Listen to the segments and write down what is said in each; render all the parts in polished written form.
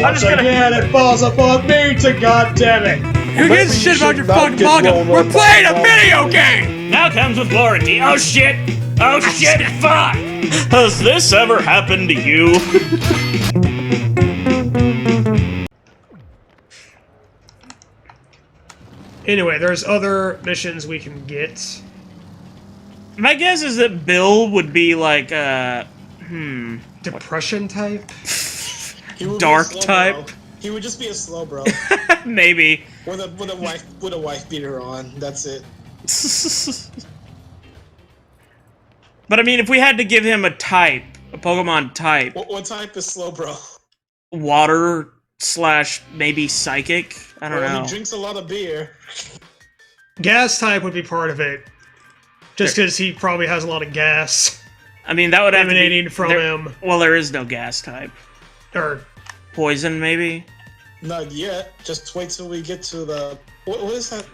Once again, it falls upon me to goddamn it. Who gives a shit about your fucking manga? We're playing a video game! Now comes with warranty. Oh shit! Oh shit, fuck! Has this ever happened to you? Anyway, there's other missions we can get. My guess is that Bill would be like, Depression type? dark type? Bro. He would just be a slow bro. Maybe. with a wife beater on. That's it. But I mean, if we had to give him a type, a Pokemon type, What type is slow bro? water / maybe psychic? I don't know. He drinks a lot of beer. Gas type would be part of it. Just because he probably has a lot of gas I mean, that would have to emanating be, from him. Well, there is no gas type. Or Poison, maybe? Not yet. Just wait till we get to the. What is that?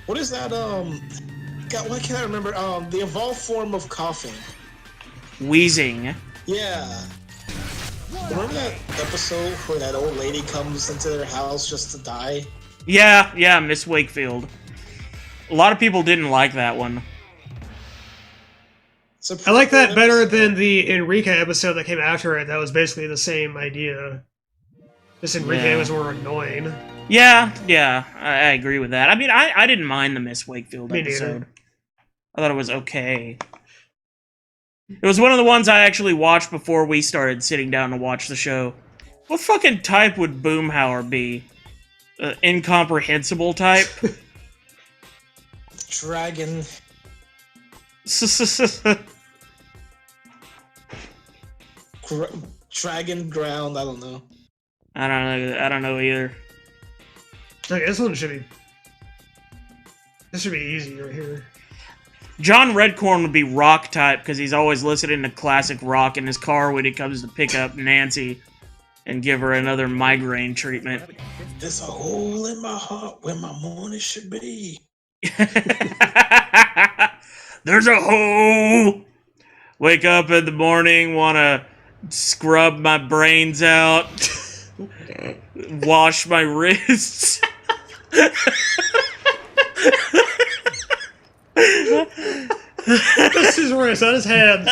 What is that? God, why can't I remember? The evolved form of coughing. Wheezing. Yeah. Remember that episode where that old lady comes into their house just to die? Yeah, Miss Wakefield. A lot of people didn't like that one. I like that better than the Enrique episode that came after it. That was basically the same idea. This Enrique was more annoying. Yeah, I agree with that. I mean, I didn't mind the Miss Wakefield episode. Neither. I thought it was okay. It was one of the ones I actually watched before we started sitting down to watch the show. What fucking type would Boomhauer be? Incomprehensible type? Dragon. Dragon ground. I don't know. I don't know either. Okay, this one should be. This should be easy right here. John Redcorn would be rock type because he's always listening to classic rock in his car when he comes to pick up Nancy and give her another migraine treatment. There's a hole in my heart where my morning should be. There's a hole. Wake up in the morning, wanna scrub my brains out, wash my wrists. This is where it's on his hands.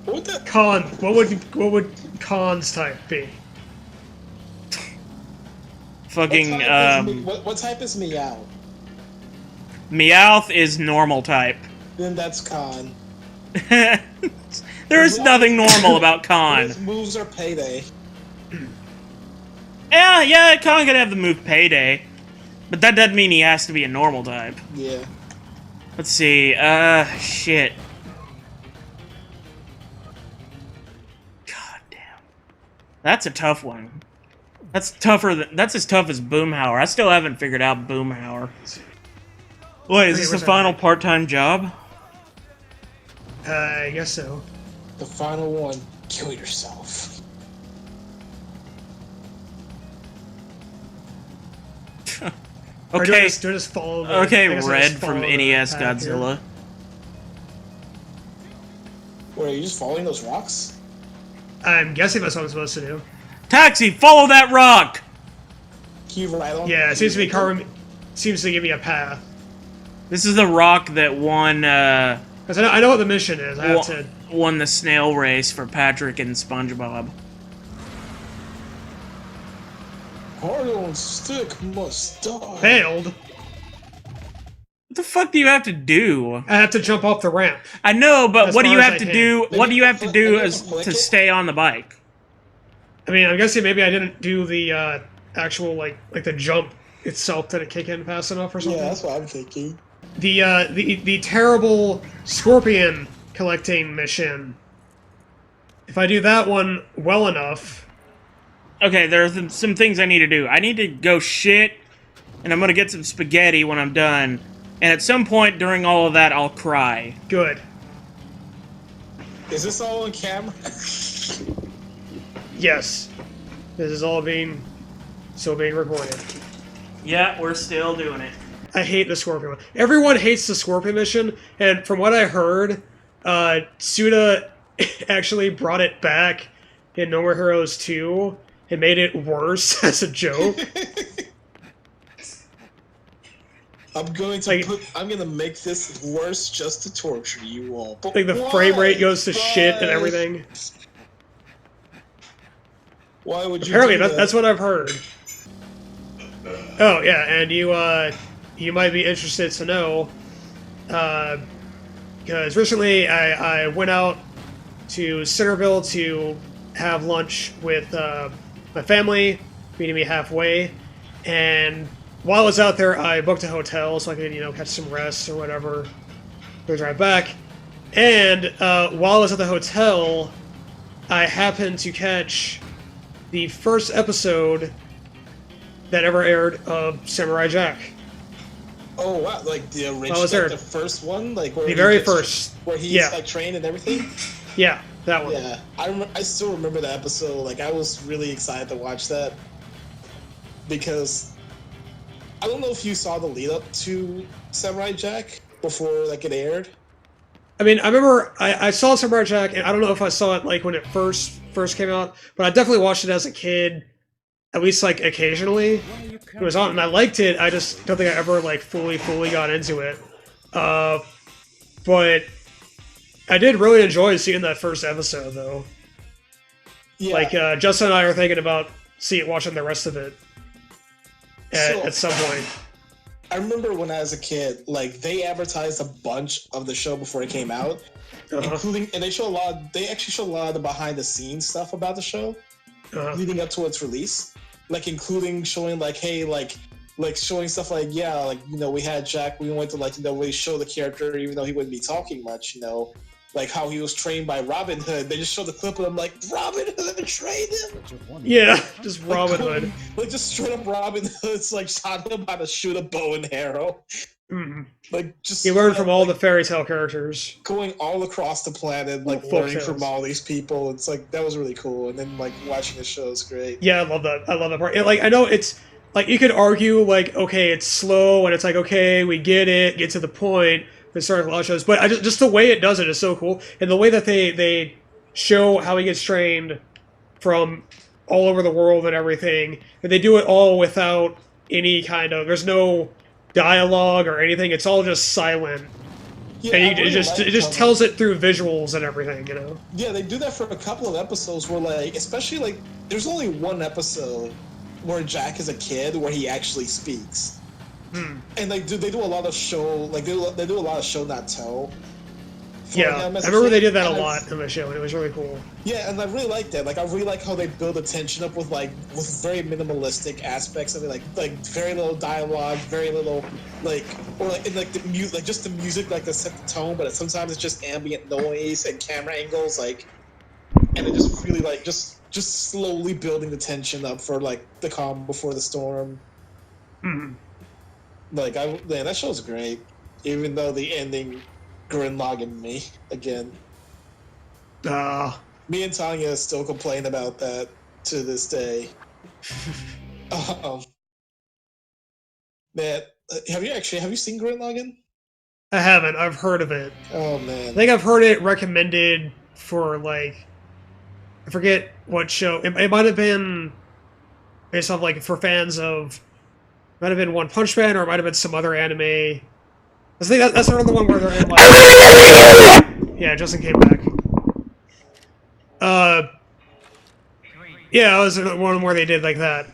What the? Con. What would Con's type be? Fucking What type is Meow? Meowth is normal type. Then that's Con. There is nothing normal about Con. His moves are payday. Yeah, Con could have the move Payday, but that doesn't mean he has to be a normal type. Yeah. Let's see. Shit. God damn. That's a tough one. That's as tough as Boomhauer. I still haven't figured out Boomhauer. Wait, is this the final part-time job? I guess so. The final one. Kill yourself. Or do I Okay. just follow the, Okay, I guess I Red just from follow the NES path here. Godzilla. Wait, are you just following those rocks? I'm guessing that's what I'm supposed to do. Taxi, follow that rock! Can you ride on? Yeah, it seems to be seems to give me a path. This is the rock that won, Because I know what the mission is. I have to. won the snail race for Patrick and SpongeBob. Hard on stick must die. Failed. What the fuck do you have to do? I have to jump off the ramp. I know, but As what do far you as have I to can. do? What do you have to do Maybe as click to it? stay on the bike? I mean, I'm guessing maybe I didn't do the actual like the jump itself didn't kick in fast enough or something. Yeah, that's what I'm thinking. The terrible scorpion collecting mission. If I do that one well enough. Okay, there's some things I need to do. I need to go shit, and I'm gonna get some spaghetti when I'm done. And at some point during all of that, I'll cry. Good. Is this all on camera? Yes. This is all being recorded. Yeah, we're still doing it. I hate the scorpion one. Everyone hates the scorpion mission, and from what I heard, Suda actually brought it back in No More Heroes 2 and made it worse as a joke. I'm going to make this worse just to torture you all. But like the frame rate goes to shit and everything. Why would you? Apparently, do that? that's what I've heard. Oh yeah, and you might be interested to know, because recently I went out to Centerville to have lunch with my family, meeting me halfway, and while I was out there, I booked a hotel so I could, catch some rest or whatever. Goes right back. And while I was at the hotel, I happened to catch the first episode that ever aired of Samurai Jack. Oh wow! Like the original, the first one, like where the very first, where he's like trained and everything. Yeah, that one. Yeah, I still remember that episode. Like I was really excited to watch that because. I don't know if you saw the lead up to Samurai Jack before like it aired. I mean, I remember I saw Samurai Jack, and I don't know if I saw it like when it first came out, but I definitely watched it as a kid, at least like occasionally. It was on, and I liked it. I just don't think I ever like fully got into it. But I did really enjoy seeing that first episode, though. Yeah. Like Justin and I are thinking about watching the rest of it. At some point. I remember when I was a kid, like they advertised a bunch of the show before it came out, including, and they actually show a lot of the behind the scenes stuff about the show, leading up to its release, like including showing like, hey, like showing stuff like, yeah, like we had Jack, we went to really show the character even though he wouldn't be talking much, like how he was trained by Robin Hood. They just showed the clip of him like, Robin Hood trained him? Yeah, just Robin Hood. Like just straight up Robin Hood's like taught him how to shoot a bow and arrow. Mm-hmm. Like just he learned from all the fairy tale characters. Going all across the planet, like learning from all these people. It's like that was really cool. And then like watching the show is great. Yeah, I love that. I love that part. And, like I know it's like you could argue like, okay, it's slow and it's like, okay, we get to the point. Started a lot of shows, but just the way it does it is so cool, and the way that they show how he gets trained from all over the world and everything, and they do it all without any kind of there's no dialogue or anything. It's all just silent, and it just tells it through visuals and everything. Yeah, they do that for a couple of episodes where like, especially like, there's only one episode where Jack is a kid where he actually speaks. And they do a lot of show, like they do a lot of show not tell. Yeah, I remember they did that a lot in the show, and it was really cool. Yeah, and I really like that. Like I really like how they build the tension up with very minimalistic aspects of it, like very little dialogue, very little the music, like just the music, like to set the tone, but sometimes it's just ambient noise and camera angles, like, and it just really like just slowly building the tension up for like the calm before the storm. Mm-hmm. Like that show's great, even though the ending gridlogging me again. Me and Tanya still complain about that to this day. Man, have you seen gridlogging? I haven't. I've heard of it. Oh man, I think I've heard it recommended for like I forget what show. It might have been based off like for fans of. Might have been One Punch Man, or it might have been some other anime. I think that's another one where they're in like. Yeah, Justin came back. Yeah, it was one where they did like that.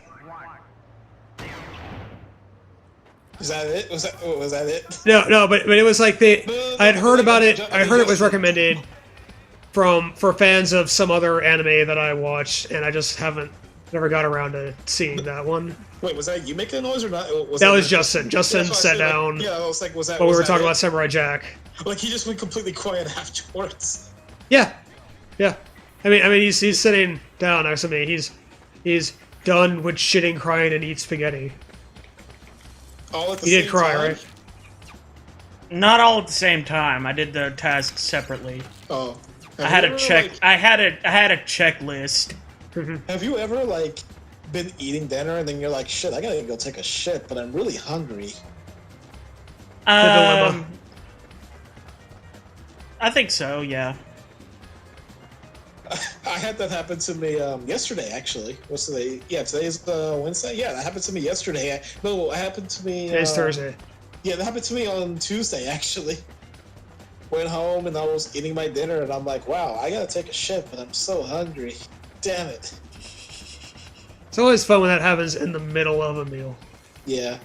Is that it? Was that it? No, but it was like I had heard about it. I heard it was recommended for fans of some other anime that I watched, and I just never got around to seeing that one. Wait, was that you making a noise or not? That was Justin. Justin sat down. Yeah, I was like, was that? But we were talking about Samurai Jack. Like he just went completely quiet afterwards. Yeah. I mean, he's sitting down next to me. He's done with shitting, crying, and eat spaghetti. All at the same time? He did cry, right? Not all at the same time. I did the tasks separately. Oh. I had a check. I had a checklist. Have you ever like been eating dinner and then you're like, shit, I gotta go take a shit, but I'm really hungry? I think so, yeah. I had that happen to me yesterday, actually. What's today? Yeah, today's Wednesday. Yeah, that happened to me yesterday. No, it happened to me. Today's Thursday. Yeah, that happened to me on Tuesday, actually. Went home and I was eating my dinner, and I'm like, wow, I gotta take a shit, but I'm so hungry. Damn it. It's always fun when that happens in the middle of a meal. Yeah.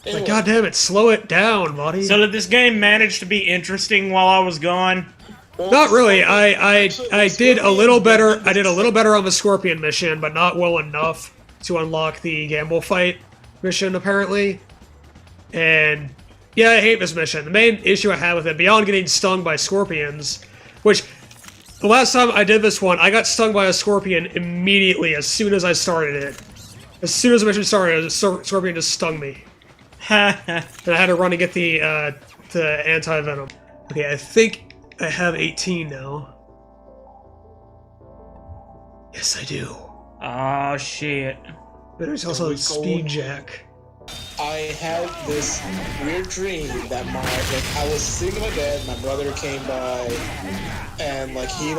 Like, God damn it, slow it down, buddy. So did this game manage to be interesting while I was gone? Not really. I did a little better. I did a little better on the Scorpion mission, but not well enough to unlock the Gamble Fight mission, apparently. And yeah, I hate this mission. The main issue I had with it, beyond getting stung by scorpions, which the last time I did this one, I got stung by a scorpion immediately as soon as I started it. As soon as the mission started, a scorpion just stung me. And I had to run to get the anti-venom. Okay, I think I have 18 now. Yes, I do. Oh, shit. But there's also Speed Jack. I had this weird dream that I was sitting in my bed, my brother came by, and he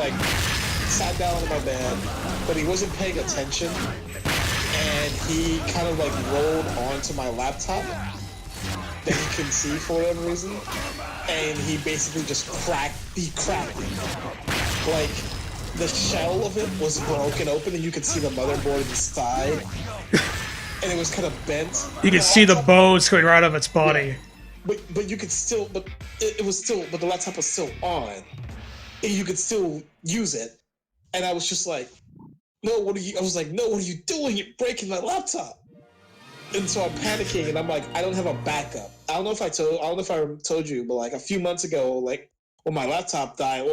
sat down in my bed, but he wasn't paying attention, and he kind of rolled onto my laptop that he couldn't see for whatever reason, and he basically just cracked it. The shell of it was broken open, and you could see the motherboard inside. And it was kind of bent. You could see the bones coming right out of its body. Yeah. But you could still, but the laptop was still on. And you could still use it. And I was just like, no, what are you doing? You're breaking my laptop. And so I'm panicking, and I'm like, I don't have a backup. I don't know if I told you, but a few months ago, when my laptop died,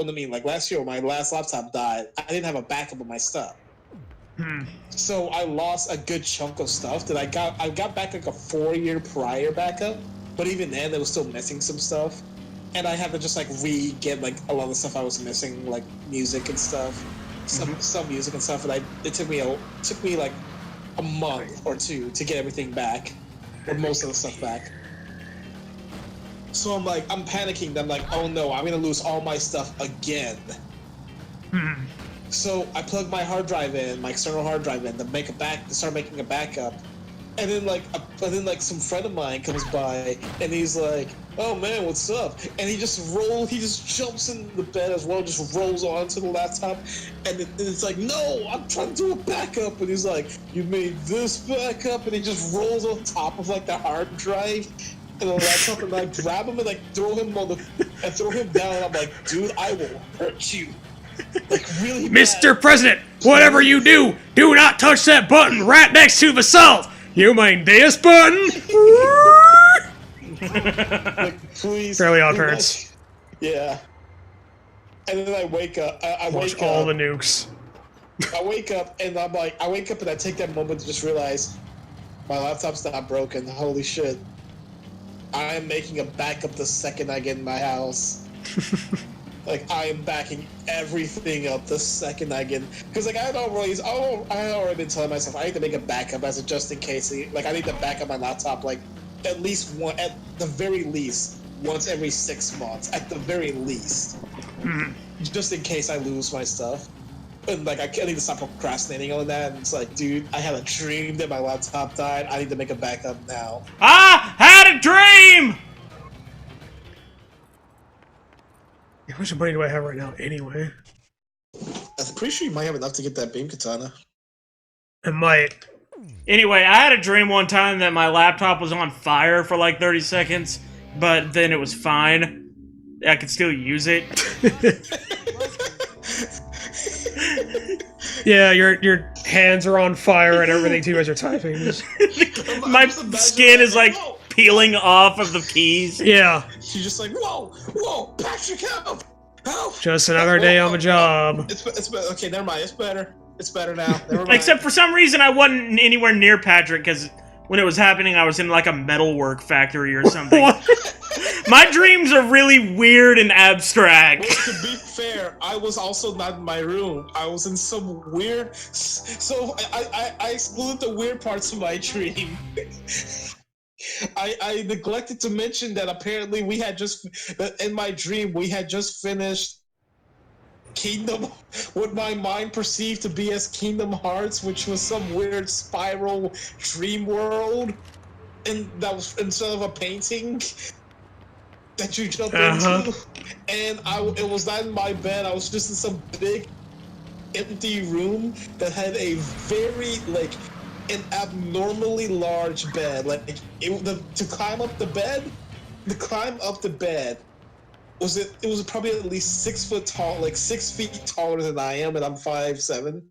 last year when my last laptop died, I didn't have a backup of my stuff. So I lost a good chunk of stuff that I got back a 4-year prior backup, but even then it was still missing some stuff, and I had to just re-get a lot of the stuff I was missing, music and stuff, some music and stuff, and it took me a month or two to get everything back, or most of the stuff back. So I'm panicking. I'm like, oh no, I'm gonna lose all my stuff again. So I plugged my hard drive in, my external hard drive in, to start making a backup. And then some friend of mine comes by, and he's like, oh man, what's up? And he just jumps in the bed as well, just rolls onto the laptop. And it's like, no, I'm trying to do a backup. And he's like, you made this backup? And he just rolls on top of the hard drive and the laptop, and I grab him and throw him down. And I'm like, dude, I will hurt you. Really Mr. President, whatever you do, do not touch that button right next to the salt. You mean this button? Please. Fairly Odd Parents. Yeah. And then I wake up. Watch all the nukes. I wake up and I take that moment to just realize my laptop's not broken. Holy shit. I am making a backup the second I get in my house. I am backing everything up the second I get, because I had already been telling myself I need to make a backup as a just in case. I need to back up my laptop at the very least once every 6 months, at the very least, just in case I lose my stuff. And I need to stop procrastinating on that. And it's dude, I had a dream that my laptop died. I need to make a backup now. I had a dream. How much money do I have right now, anyway? I'm pretty sure you might have enough to get that beam katana. I might. Anyway, I had a dream one time that my laptop was on fire for 30 seconds, but then it was fine. I could still use it. Yeah, your hands are on fire and everything too as you're typing. My skin is peeling off of the keys. Yeah. She's just whoa, Patrick, help! Just another day on the job. It's okay, never mind. It's better. It's better now. Never mind. Except for some reason I wasn't anywhere near Patrick, because when it was happening I was in a metalwork factory or something. My dreams are really weird and abstract. Well, to be fair, I was also not in my room. I was in some weird... So I excluded the weird parts of my dream. I neglected to mention that apparently in my dream, we had just finished Kingdom, what my mind perceived to be as Kingdom Hearts, which was some weird spiral dream world, and that was instead of a painting that you jump into. And it was not in my bed. I was just in some big empty room that had a very an abnormally large bed. To climb up the bed it was probably at least 6 foot tall, 6 feet taller than I am, and I'm 5'7".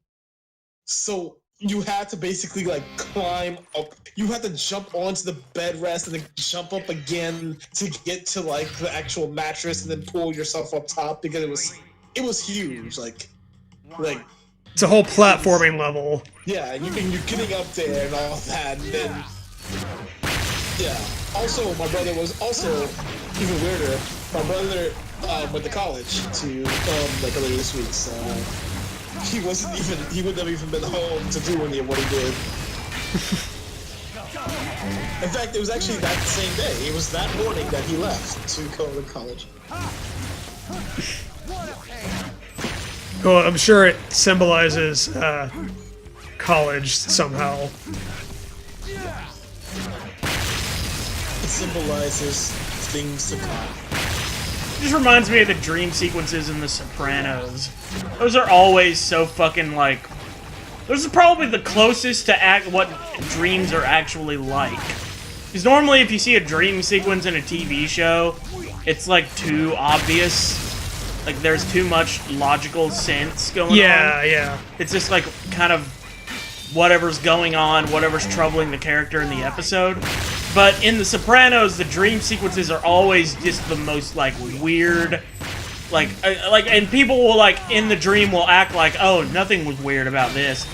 So you had to basically climb up. You had to jump onto the bed rest and then jump up again to get to the actual mattress and then pull yourself up top because it was huge. It's a whole platforming level. Yeah, and you're getting up there and all that, and then yeah. Also, my brother was also even weirder. My brother went to college earlier this week, so he wouldn't have even been home to do any of what he did. In fact, it was actually that same day. It was that morning that he left to go to college. Well, I'm sure it symbolizes college somehow. It symbolizes things to come. It just reminds me of the dream sequences in The Sopranos. Those are always so fucking those are probably the closest to what dreams are actually like. Because normally if you see a dream sequence in a TV show, it's too obvious. There's too much logical sense going on. Yeah. It's just kind of whatever's going on, whatever's troubling the character in the episode. But in The Sopranos, the dream sequences are always just the most weird, and people will in the dream will act oh, nothing was weird about this.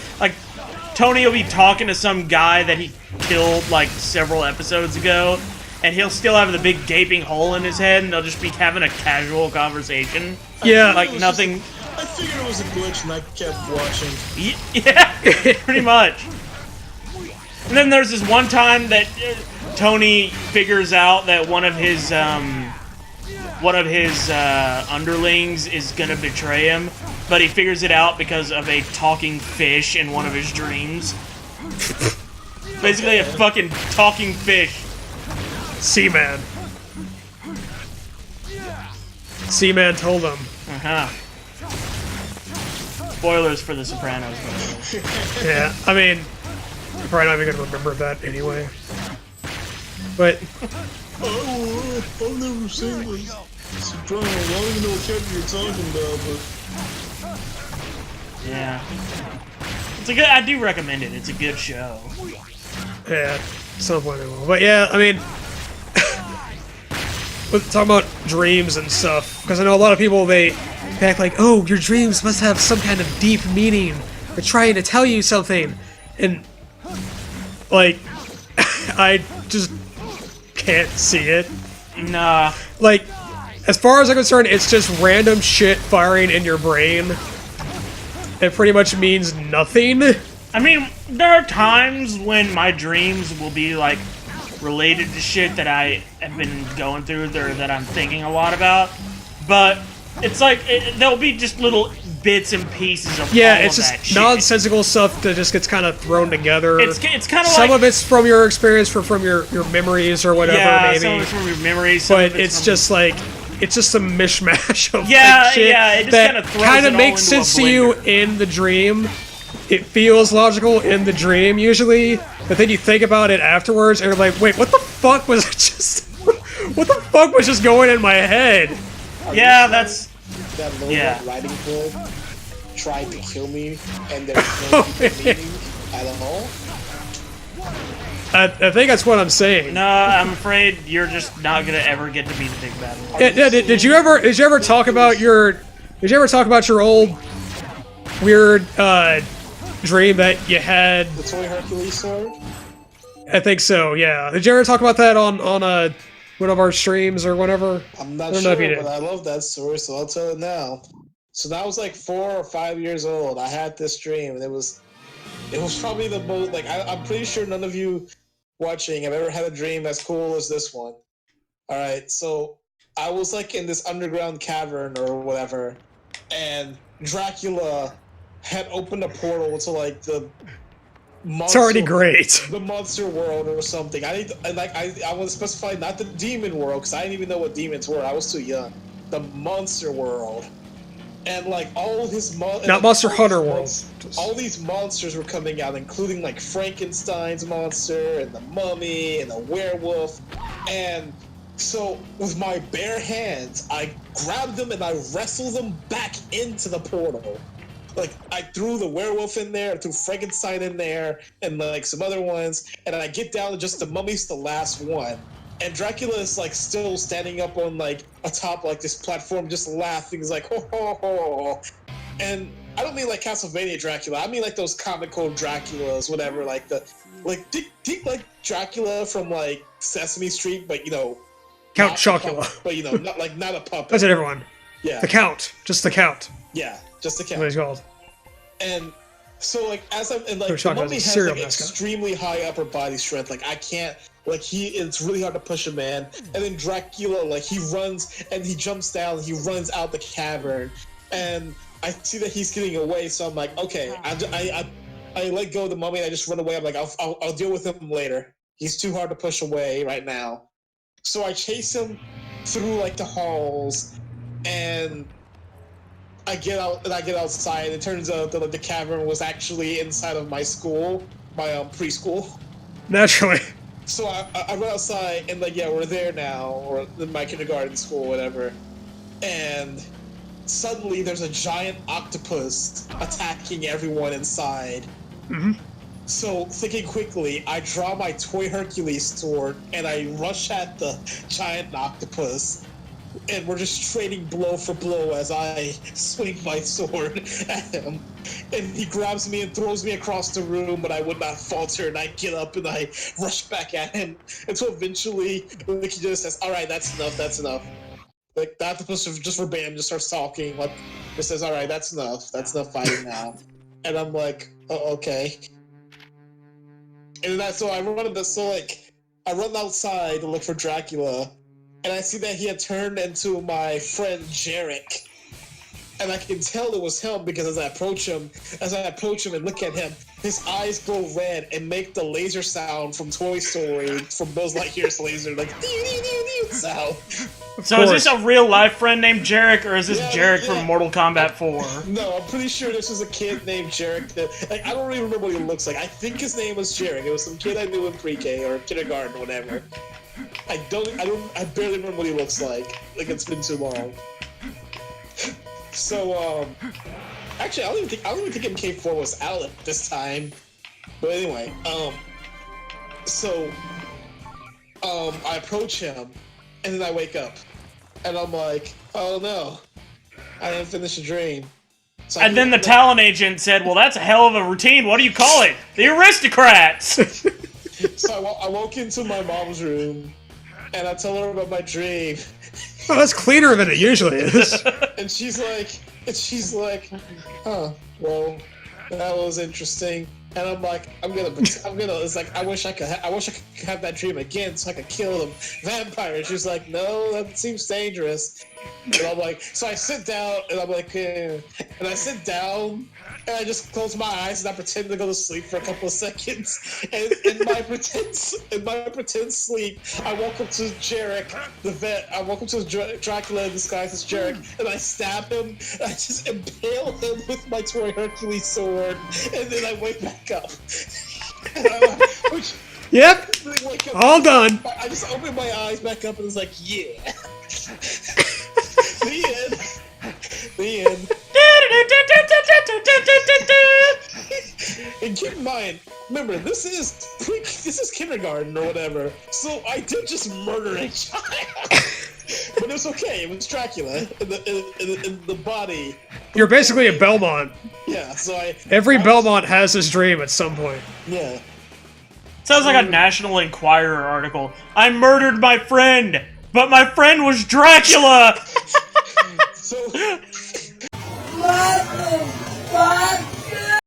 Tony will be talking to some guy that he killed several episodes ago, and he'll still have the big gaping hole in his head, and they'll just be having a casual conversation. Yeah. Nothing. I figured it was a glitch, and I kept watching. Yeah, pretty much. And then there's this one time that Tony figures out that one of his underlings is gonna betray him, but he figures it out because of a talking fish in one of his dreams. Basically, a fucking talking fish. Seaman. Seaman told him. Spoilers for The Sopranos, by the way. Yeah, I mean, you're probably not even gonna remember that anyway. But I've never seen this Sopranos. I don't even know what character you're talking about, but yeah, it's a good. I do recommend it. It's a good show. yeah, some point it will. But yeah, I mean, with talking about dreams and stuff, because I know a lot of people they act oh, your dreams must have some kind of deep meaning. They're trying to tell you something, and I just can't see it. Nah. As far as I'm concerned, it's just random shit firing in your brain. It pretty much means nothing. I mean, there are times when my dreams will be related to shit that I have been going through or that I'm thinking a lot about, but it's there'll be just little bits and pieces of all it's of just that shit. nonsensical stuff that just gets kind of thrown together. It's kind of some of it's from your experience, from your memories or whatever, maybe. Some of it's from your memories. But it's just it's just a mishmash of shit it just that kind of makes sense to you in the dream. It feels logical in the dream usually, but then you think about it afterwards and you're like, wait, what the fuck was just what the fuck was just going in my head? Yeah, that's that little riding hood tried to kill me, and there's no meaning at all. I think that's what I'm saying. No, I'm afraid you're just not gonna ever get to be the big bad one. Yeah, did you ever talk about your old weird dream that you had? The toy Hercules sword? I think so, yeah. Did you ever talk about that on one of our streams or whatever? I'm not sure, but I love that story, so I'll tell it now. So that was 4 or 5 years old. I had this dream, and it was probably the most I'm pretty sure none of you watching, I've ever had a dream as cool as this one. All right, so I was like in this underground cavern or whatever, and Dracula had opened a portal to like the monster, It's already great. the monster world or something. I want to specify not the demon world because I didn't even know what demons were. I was too young. The monster world. And like all his Not Monster Hunter World. All these monsters were coming out, including like Frankenstein's monster and the mummy and the werewolf. And so with my bare hands, I grabbed them and I wrestled them back into the portal. Like I threw the werewolf in there, I threw Frankenstein in there, and like some other ones. And I get down to just the mummy's the last one. And Dracula is like still standing up on like atop like this platform, just laughing. He's like, ho ho ho. And I don't mean like Castlevania Dracula. I mean like those comical Draculas, whatever. Like think like Dracula from like Sesame Street, but you know, Count Chocula. But you know, not a puppet. That's it, everyone. Yeah. The Count. Just the Count. Yeah, just the Count. What he's called. And so like as I'm and like the Chocula's mummy a has serial like mascot. extremely high upper body strength. Like I can't. Like it's really hard to push a man. And then Dracula, like he runs and he jumps down. He runs out the cavern, and I see that he's getting away. So I'm like, okay, I let go of the mummy. And I just run away. I'm like, I'll deal with him later. He's too hard to push away right now. So I chase him through like the halls, and I get out and I get outside. And it turns out that like, the cavern was actually inside of my school, my preschool. Naturally. So I run outside and like, yeah, we're there now, or in my kindergarten school, whatever. And suddenly there's a giant octopus attacking everyone inside. Mm-hmm. So thinking quickly, I draw my toy Hercules sword and I rush at the giant octopus. And we're just trading blow for blow as I swing my sword at him. And he grabs me and throws me across the room, but I would not falter, and I get up and I rush back at him. Until eventually, like, he just says, alright, that's enough, that's enough. Like, the octopus just verbatim just starts talking, like, just says, alright, that's enough fighting now. And I'm like, oh, okay. And then I run outside to look for Dracula, and I see that he had turned into my friend Jarek. And I can tell it was him because as I approach him and look at him, his eyes glow red and make the laser sound from Toy Story, from Buzz Lightyear's laser, like sound. So is this a real life friend named Jarek, or is this Jarek from Mortal Kombat 4? No, I'm pretty sure this was a kid named Jarek. Like, I don't even remember what he looks like. I think his name was Jarek. It was some kid I knew in pre-K or kindergarten or whatever. I barely remember what he looks like. Like, it's been too long. So, actually, I don't even think MK4 was out at this time. But anyway, I approach him, and then I wake up, and I'm like, oh no, I didn't finish a dream. So And then the talent agent said, well, that's a hell of a routine. What do you call it? The Aristocrats! So I woke into my mom's room, and I tell her about my dream. Oh, that's cleaner than it usually is. And she's like, huh, well, that was interesting. And I'm like, it's like, I wish I could have that dream again so I could kill them vampires. She's like, no, that seems dangerous. And I'm like, so I sit down and I'm like, and I sit down and I just close my eyes and I pretend to go to sleep for a couple of seconds. And in my pretend sleep, I woke up to Jarek, the vet. I woke up to Dracula in disguise as Jarek, and I stab him. And I just impale him with my toy Hercules sword, and then I wake back up. Yep. All done. I just open my eyes back up and it's like, yeah. The end. The end. And keep in mind, remember, this is kindergarten or whatever, so I did just murder a child. But it's okay, it was Dracula in the body. You're basically a Belmont. Yeah, so Every Belmont has this dream at some point. Yeah. Sounds like a National Enquirer article. I murdered my friend, but my friend was Dracula! So... What the fuck?